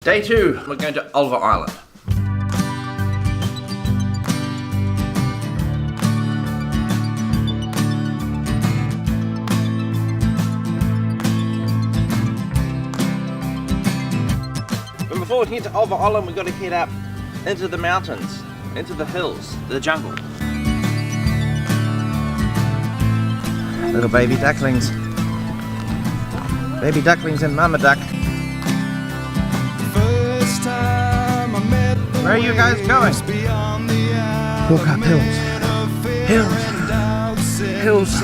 Day 2, we're going to Ulva Island. But before we get to Ulva Island, we've got to head up into the mountains, into the hills, the jungle. Little baby ducklings. Baby ducklings and mama duck. Where are you guys going? Walk up hills. Hills. Hills.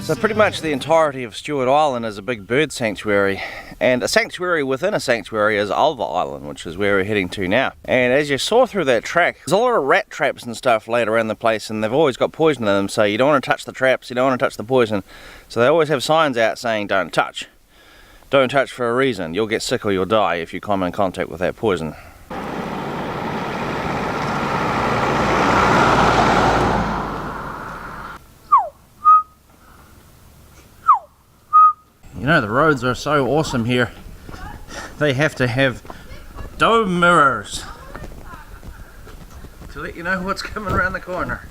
So pretty much the entirety of Stewart Island is a big bird sanctuary, and a sanctuary within a sanctuary is Ulva Island, which is where we're heading to now. And as you saw through that track, there's a lot of rat traps and stuff laid around the place, and they've always got poison in them, so you don't want to touch the traps, you don't want to touch the poison. So they always have signs out saying don't touch. Don't touch for a reason. You'll get sick or you'll die if you come in contact with that poison. You know, the roads are so awesome here. They have to have dome mirrors to let you know what's coming around the corner.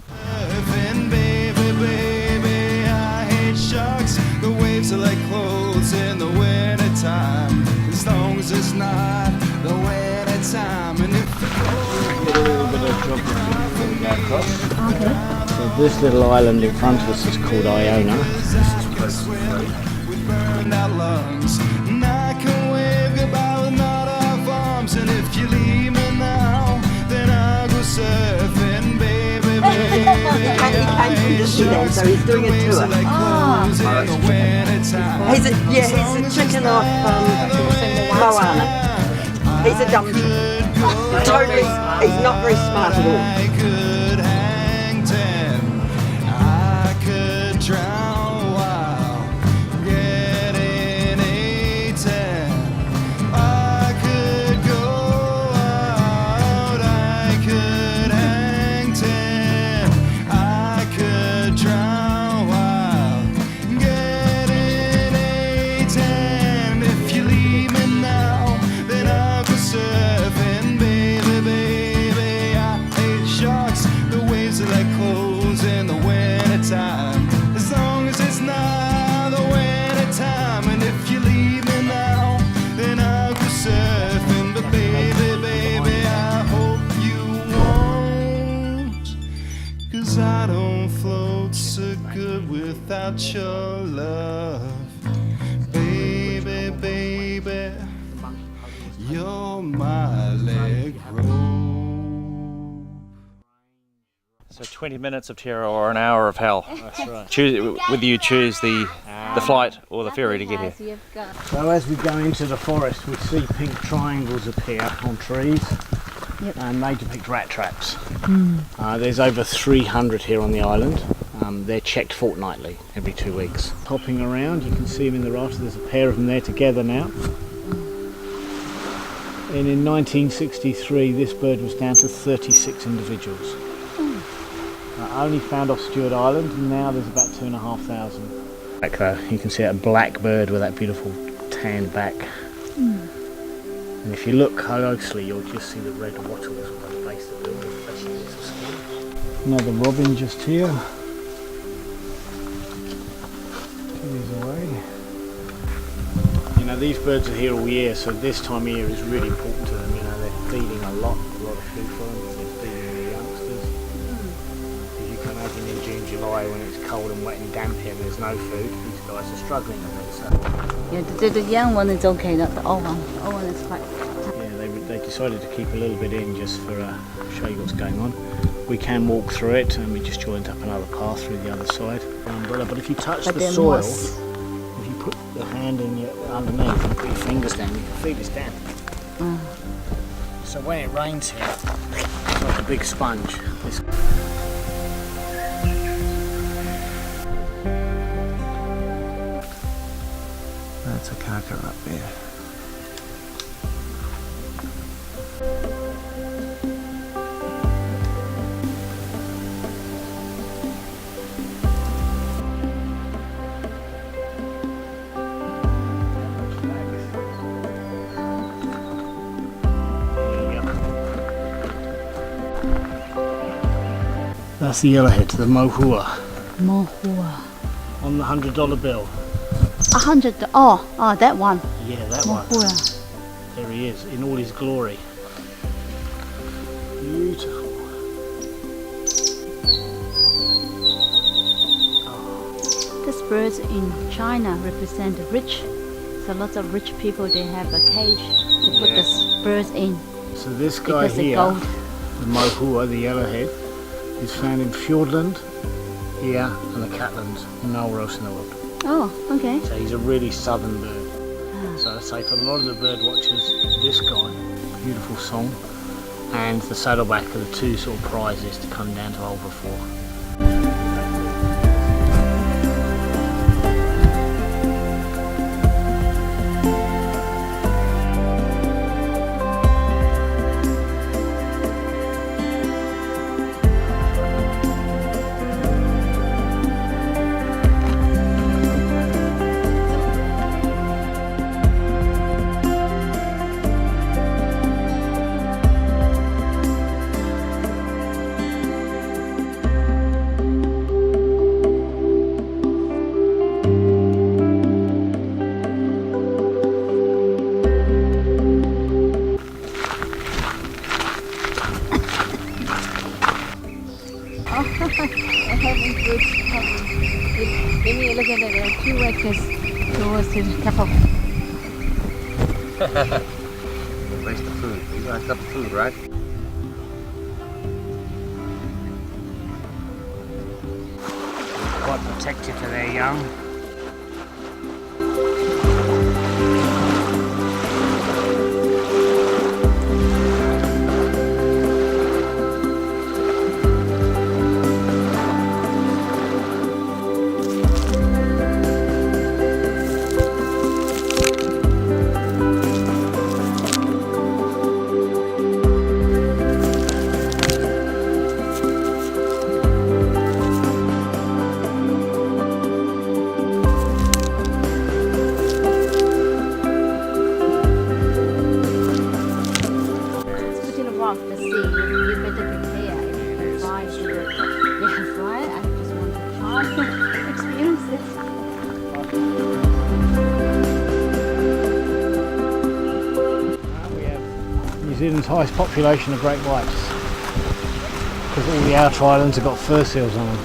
The waves are like clothes in the winter time, as long as it's not the winter time. And if a little bit of geography across. Okay. So this little island in front of us is called Iona. This is postal free. Our lungs, and I can wave goodbye with not our arms. And if you leave me now, then I'll go surfing, baby, baby. He came from the Zealand, so he's doing a tour. He's a chicken off Mohua. He's a dumb chicken. Totally, he's not very smart at all. I don't float so good without your love, baby, baby, you're my leg rope. So 20 minutes of terror or an hour of hell. That's right. Choose, whether you choose the flight or the ferry to get here. So as we go into the forest, we see pink triangles appear on trees. Yep. And they depict rat traps. There's over 300 here on the island. They're checked fortnightly, every 2 weeks. Hopping around, you can see them in the raft. There's a pair of them there together now. And in 1963, this bird was down to 36 individuals. Only found off Stewart Island, and now there's about 2,500. Back there, you can see that black bird with that beautiful tan back. And if you look closely, you'll just see the red wattles on the base of the building. Another robin just here. 2 years away. You know, these birds are here all year, so this time of year is really important to them. You know, they're feeding a lot of food for them. They're feeding the youngsters. As you can imagine, in June, July, when it's cold and wet and damp here, and there's no food, these guys are struggling a bit. So. Yeah, the young one is okay, not the old one. The old one is quite... Yeah, they decided to keep a little bit in just for show you what's going on. We can walk through it, and we just joined up another path through the other side. Umbrella, but if you touch the soil, if you put the hand in underneath and put your fingers down, you can feel this damp. So when it rains here, it's like a big sponge. That's a Kaka up there. That's the yellowhead, the Mohua, Mohua. on the $100 bill. 100. Oh, that one. Yeah, that one. Mohua. There he is, in all his glory. Beautiful. These birds in China represent the rich. So lots of rich people, they have a cage to put these birds in. So this guy Because they're here, gold. the Mohua, the yellowhead, is found in Fiordland, here, and the Catlins, nowhere else in the world. Oh, okay. So he's a really southern bird. So I'd say for a lot of the bird watchers, this guy, beautiful song, and the saddleback are the two sort of prizes to come down to Ulva for. Give me a look at it. There are 2 acres towards the couple. Where's the food? You got a cup of food, right? Quite protective of their young. The sea, you better prepare. If you fly, yeah, fly. I just want to try experience it. We have New Zealand's highest population of great whites, because all the outer islands have got fur seals on them.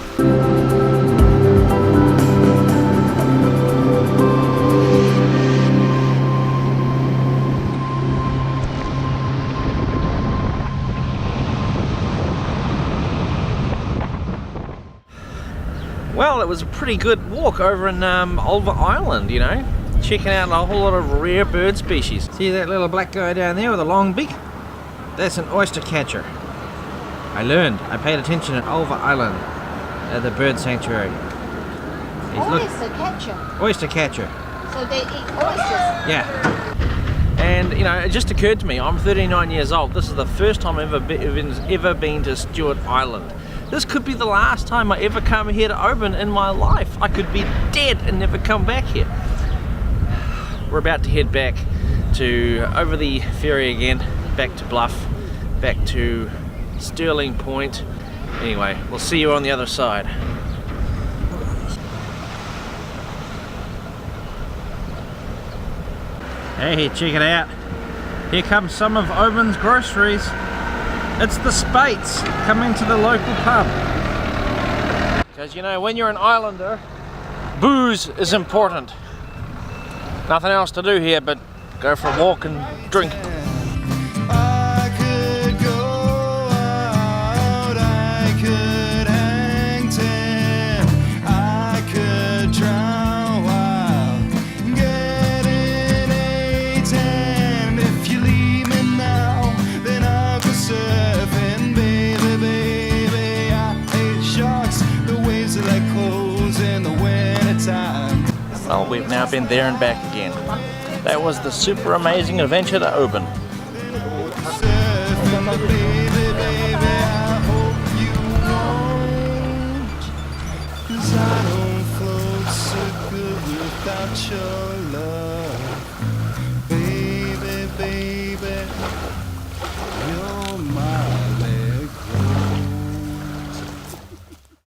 Well, it was a pretty good walk over in Ulva Island, you know, checking out a whole lot of rare bird species. See that little black guy down there with a long beak? That's an ostercatcher. I learned, I paid attention at Ulva Island at the bird sanctuary. Oystercatcher. Oystercatcher. So they eat oysters. Yeah. And you know, it just occurred to me, I'm 39 years old. This is the first time I've ever been to Stewart Island. This could be the last time I ever come here to Oban in my life. I could be dead and never come back here. We're about to head back to over the ferry again, back to Bluff, back to Sterling Point. Anyway, we'll see you on the other side. Hey, check it out. Here comes some of Oban's groceries. It's the Spates coming to the local pub. Because you know, when you're an islander, booze is important. Nothing else to do here but go for a walk and drink. I could go out, I could hang ten, I could drown while getting 8 if you leave me now, then I'll go surfing, baby, baby. I hate sharks, the waves are like clothes in the winter time. Well, we've now been there and back again. That was the super amazing adventure to Oban. Cause I don't float so good without your love.